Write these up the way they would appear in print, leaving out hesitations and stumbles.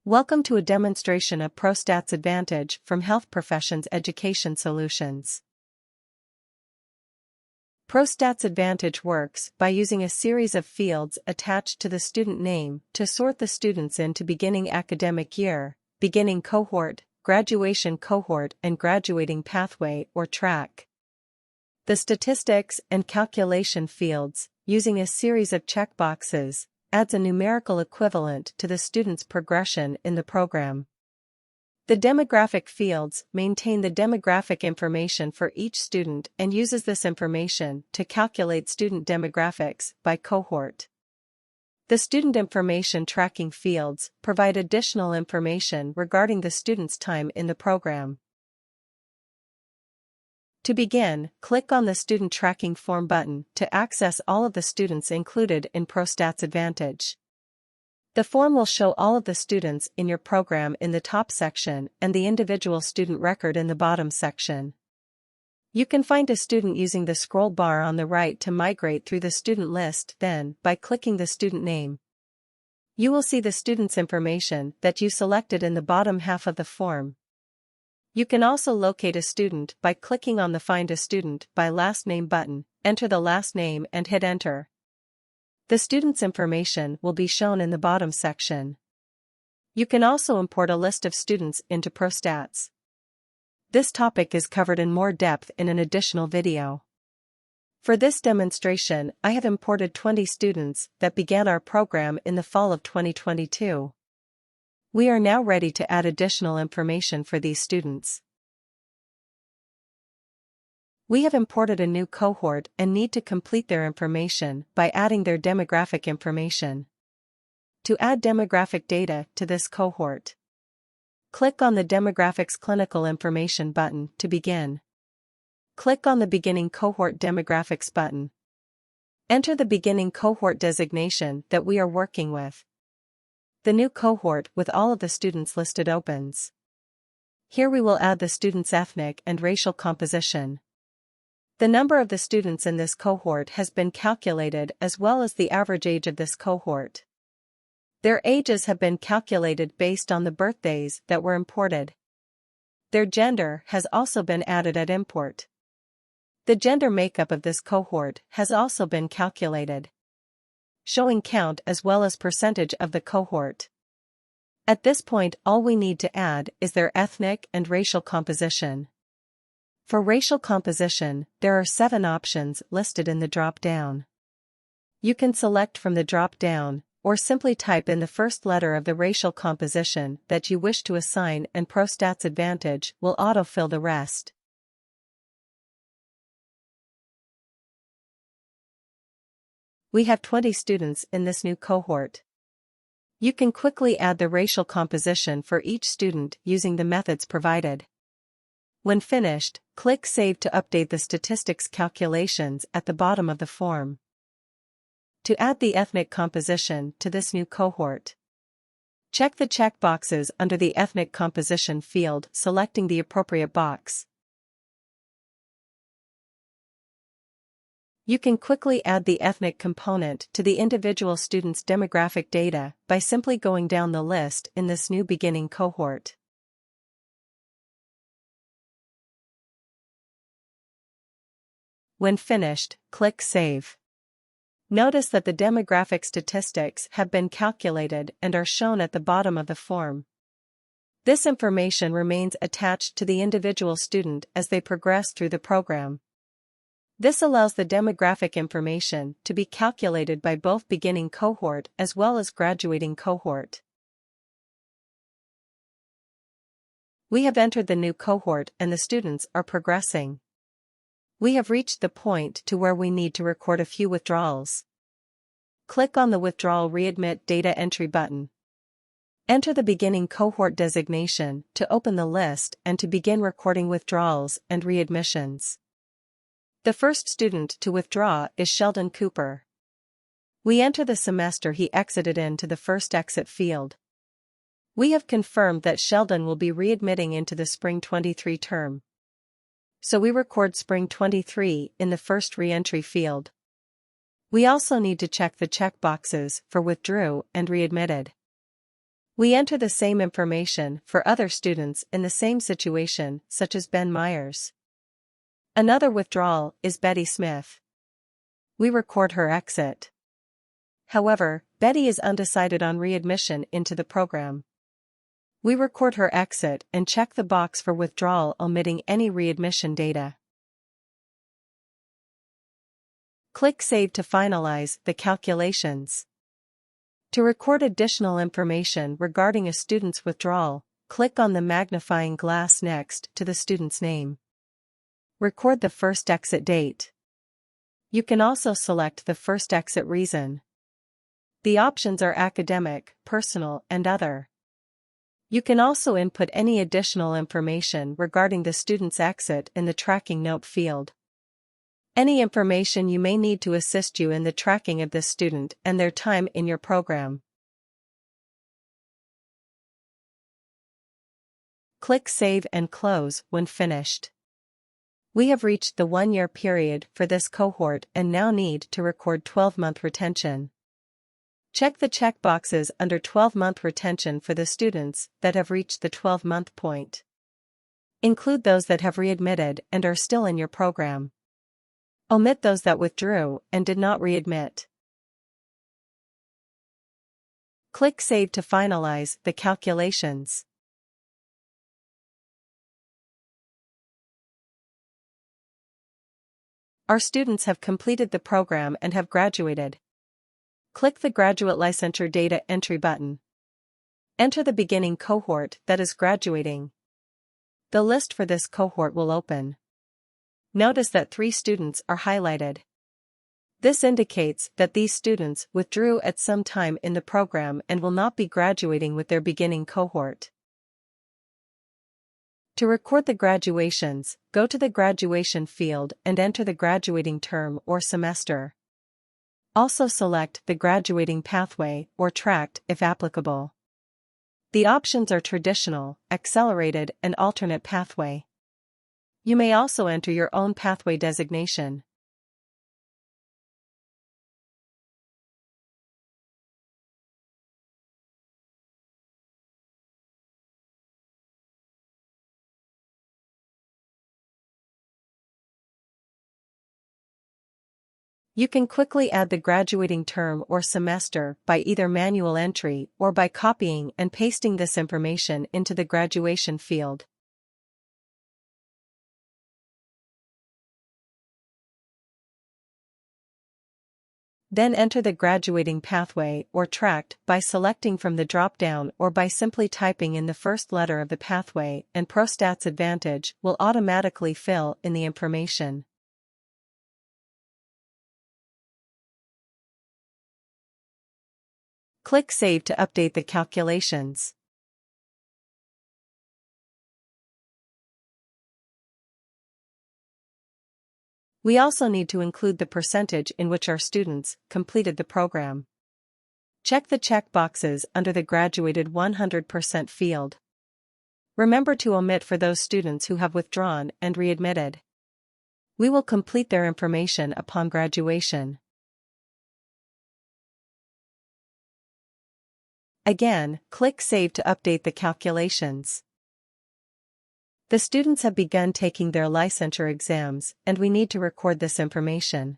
Welcome to a demonstration of ProSTATS Advantage from Health Professions Education Solutions. ProSTATS Advantage works by using a series of fields attached to the student name to sort the students into beginning academic year, beginning cohort, graduation cohort, and graduating pathway or track. The statistics and calculation fields, using a series of checkboxes, adds a numerical equivalent to the student's progression in the program. The demographic fields maintain the demographic information for each student and uses this information to calculate student demographics by cohort. The student information tracking fields provide additional information regarding the student's time in the program. To begin, click on the Student Tracking Form button to access all of the students included in ProSTATS Advantage. The form will show all of the students in your program in the top section and the individual student record in the bottom section. You can find a student using the scroll bar on the right to migrate through the student list, then, by clicking the student name. You will see the student's information that you selected in the bottom half of the form. You can also locate a student by clicking on the Find a Student by Last Name button, enter the last name and hit Enter. The student's information will be shown in the bottom section. You can also import a list of students into ProSTATS. This topic is covered in more depth in an additional video. For this demonstration, I have imported 20 students that began our program in the fall of 2022. We are now ready to add additional information for these students. We have imported a new cohort and need to complete their information by adding their demographic information. To add demographic data to this cohort, click on the Demographics Clinical Information button to begin. Click on the Beginning Cohort Demographics button. Enter the beginning cohort designation that we are working with. The new cohort with all of the students listed opens. Here we will add the student's ethnic and racial composition. The number of the students in this cohort has been calculated as well as the average age of this cohort. Their ages have been calculated based on the birthdays that were imported. Their gender has also been added at import. The gender makeup of this cohort has also been calculated, showing count as well as percentage of the cohort. At this point, all we need to add is their ethnic and racial composition. For racial composition, there are 7 options listed in the drop-down. You can select from the drop-down, or simply type in the first letter of the racial composition that you wish to assign, and ProSTATS Advantage will autofill the rest. We have 20 students in this new cohort. You can quickly add the racial composition for each student using the methods provided. When finished, click Save to update the statistics calculations at the bottom of the form. To add the ethnic composition to this new cohort, check the checkboxes under the Ethnic Composition field, selecting the appropriate box. You can quickly add the ethnic component to the individual student's demographic data by simply going down the list in this new beginning cohort. When finished, click Save. Notice that the demographic statistics have been calculated and are shown at the bottom of the form. This information remains attached to the individual student as they progress through the program. This allows the demographic information to be calculated by both beginning cohort as well as graduating cohort. We have entered the new cohort and the students are progressing. We have reached the point to where we need to record a few withdrawals. Click on the Withdrawal Readmit Data Entry button. Enter the beginning cohort designation to open the list and to begin recording withdrawals and readmissions. The first student to withdraw is Sheldon Cooper. We enter the semester he exited into the first exit field. We have confirmed that Sheldon will be readmitting into the Spring 23 term. So we record Spring 23 in the first re-entry field. We also need to check the checkboxes for withdrew and readmitted. We enter the same information for other students in the same situation, such as Ben Myers. Another withdrawal is Betty Smith. We record her exit. However, Betty is undecided on readmission into the program. We record her exit and check the box for withdrawal, omitting any readmission data. Click Save to finalize the calculations. To record additional information regarding a student's withdrawal, click on the magnifying glass next to the student's name. Record the first exit date. You can also select the first exit reason. The options are academic, personal, and other. You can also input any additional information regarding the student's exit in the tracking note field. Any information you may need to assist you in the tracking of this student and their time in your program. Click Save and Close when finished. We have reached the 1-year period for this cohort and now need to record 12-month retention. Check the checkboxes under 12-month retention for the students that have reached the 12-month point. Include those that have readmitted and are still in your program. Omit those that withdrew and did not readmit. Click Save to finalize the calculations. Our students have completed the program and have graduated. Click the Graduate Licensure Data Entry button. Enter the beginning cohort that is graduating. The list for this cohort will open. Notice that 3 students are highlighted. This indicates that these students withdrew at some time in the program and will not be graduating with their beginning cohort. To record the graduations, go to the graduation field and enter the graduating term or semester. Also select the graduating pathway or tract if applicable. The options are traditional, accelerated, and alternate pathway. You may also enter your own pathway designation. You can quickly add the graduating term or semester by either manual entry or by copying and pasting this information into the graduation field. Then enter the graduating pathway or tract by selecting from the drop-down or by simply typing in the first letter of the pathway, and ProSTATS Advantage will automatically fill in the information. Click Save to update the calculations. We also need to include the percentage in which our students completed the program. Check the checkboxes under the graduated 100% field. Remember to omit for those students who have withdrawn and readmitted. We will complete their information upon graduation. Again, click Save to update the calculations. The students have begun taking their licensure exams, and we need to record this information.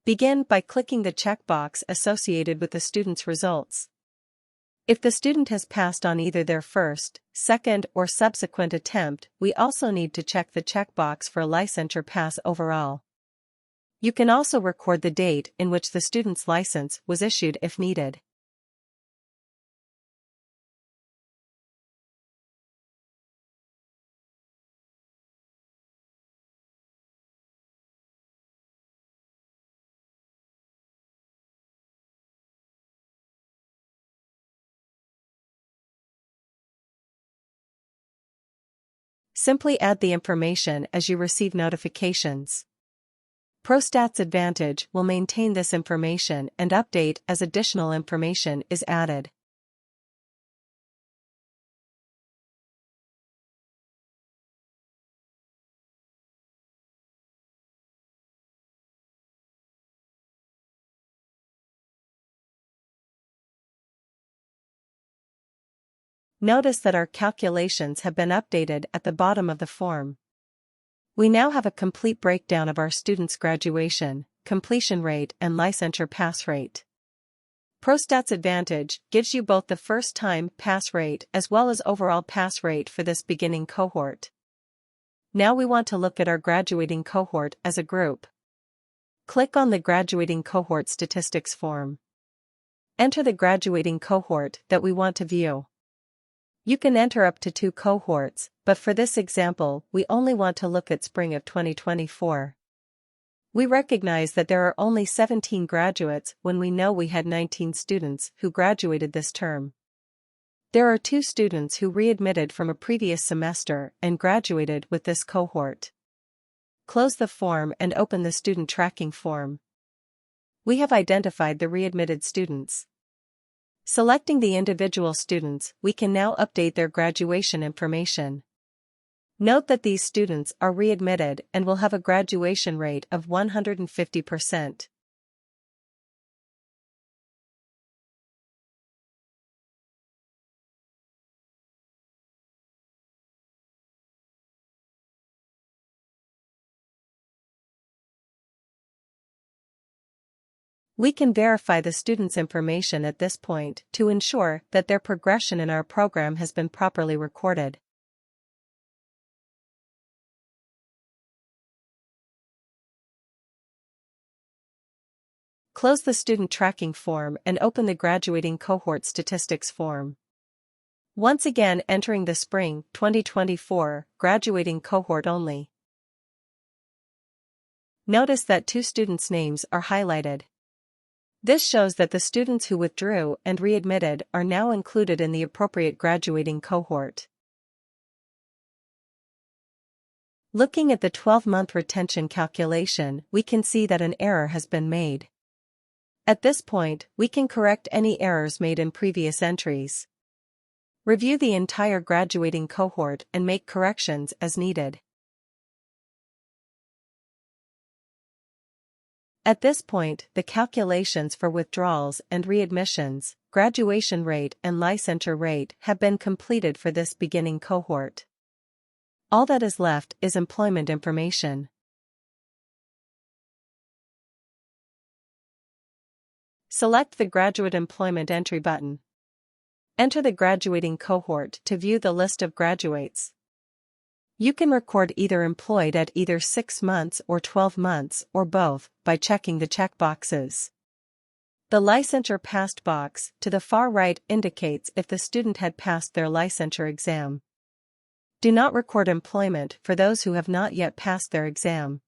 Begin by clicking the checkbox associated with the student's results. If the student has passed on either their first, second, or subsequent attempt, we also need to check the checkbox for licensure pass overall. You can also record the date in which the student's license was issued if needed. Simply add the information as you receive notifications. ProSTATS Advantage will maintain this information and update as additional information is added. Notice that our calculations have been updated at the bottom of the form. We now have a complete breakdown of our students' graduation, completion rate and licensure pass rate. ProSTATS Advantage gives you both the first-time pass rate as well as overall pass rate for this beginning cohort. Now we want to look at our graduating cohort as a group. Click on the Graduating Cohort Statistics form. Enter the graduating cohort that we want to view. You can enter up to 2 cohorts, but for this example, we only want to look at spring of 2024. We recognize that there are only 17 graduates when we know we had 19 students who graduated this term. There are 2 students who readmitted from a previous semester and graduated with this cohort. Close the form and open the student tracking form. We have identified the readmitted students. Selecting the individual students, we can now update their graduation information. Note that these students are readmitted and will have a graduation rate of 150%. We can verify the students' information at this point to ensure that their progression in our program has been properly recorded. Close the student tracking form and open the graduating cohort statistics form. Once again, entering the spring 2024 graduating cohort only. Notice that 2 students' names are highlighted. This shows that the students who withdrew and readmitted are now included in the appropriate graduating cohort. Looking at the 12-month retention calculation, we can see that an error has been made. At this point, we can correct any errors made in previous entries. Review the entire graduating cohort and make corrections as needed. At this point, the calculations for withdrawals and readmissions, graduation rate and licensure rate have been completed for this beginning cohort. All that is left is employment information. Select the Graduate Employment Entry button. Enter the graduating cohort to view the list of graduates. You can record either employed at either 6 months or 12 months or both by checking the checkboxes. The licensure passed box to the far right indicates if the student had passed their licensure exam. Do not record employment for those who have not yet passed their exam.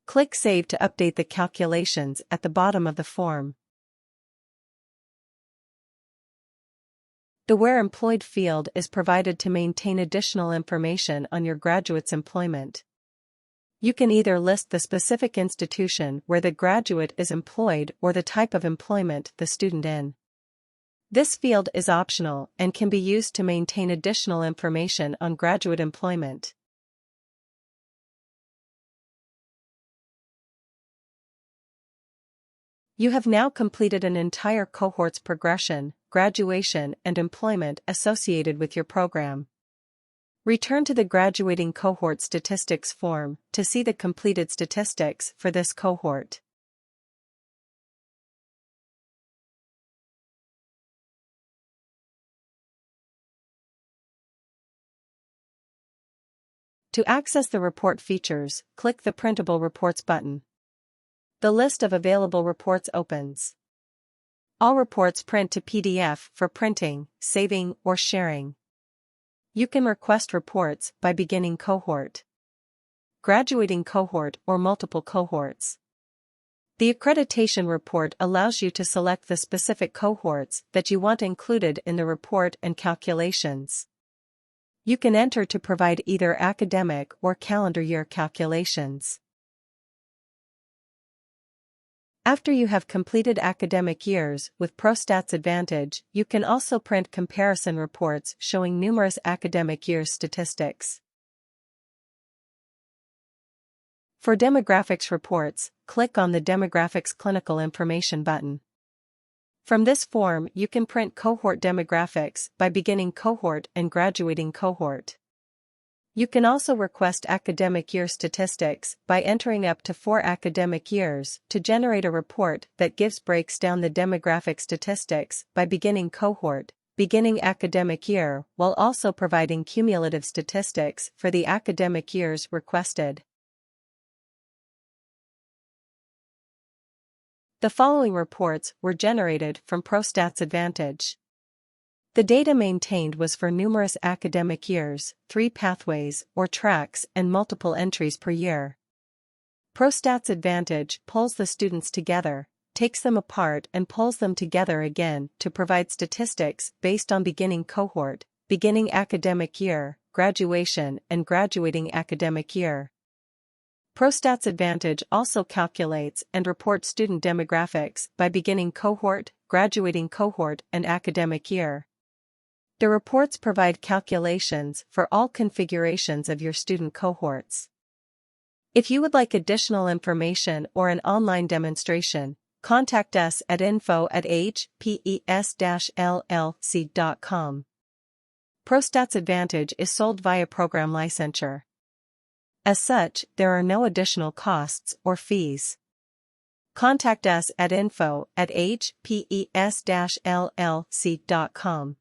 Click Save to update the calculations at the bottom of the form. The Where Employed field is provided to maintain additional information on your graduate's employment. You can either list the specific institution where the graduate is employed or the type of employment the student in. This field is optional and can be used to maintain additional information on graduate employment. You have now completed an entire cohort's progression, graduation, and employment associated with your program. Return to the Graduating Cohort Statistics form to see the completed statistics for this cohort. To access the report features, click the Printable Reports button. The list of available reports opens. All reports print to PDF for printing, saving, or sharing. You can request reports by beginning cohort, graduating cohort, or multiple cohorts. The accreditation report allows you to select the specific cohorts that you want included in the report and calculations. You can enter to provide either academic or calendar year calculations. After you have completed academic years with ProSTATS Advantage, you can also print comparison reports showing numerous academic years statistics. For demographics reports, click on the Demographics Clinical Information button. From this form, you can print cohort demographics by beginning cohort and graduating cohort. You can also request academic year statistics by entering up to 4 academic years to generate a report that breaks down the demographic statistics by beginning cohort, beginning academic year, while also providing cumulative statistics for the academic years requested. The following reports were generated from ProSTATS Advantage. The data maintained was for numerous academic years, 3 pathways or tracks and multiple entries per year. ProSTATS Advantage pulls the students together, takes them apart and pulls them together again to provide statistics based on beginning cohort, beginning academic year, graduation and graduating academic year. ProSTATS Advantage also calculates and reports student demographics by beginning cohort, graduating cohort and academic year. The reports provide calculations for all configurations of your student cohorts. If you would like additional information or an online demonstration, contact us at info@hpes-llc.com. ProSTATS Advantage is sold via program licensure. As such, there are no additional costs or fees. Contact us at info@hpes-llc.com.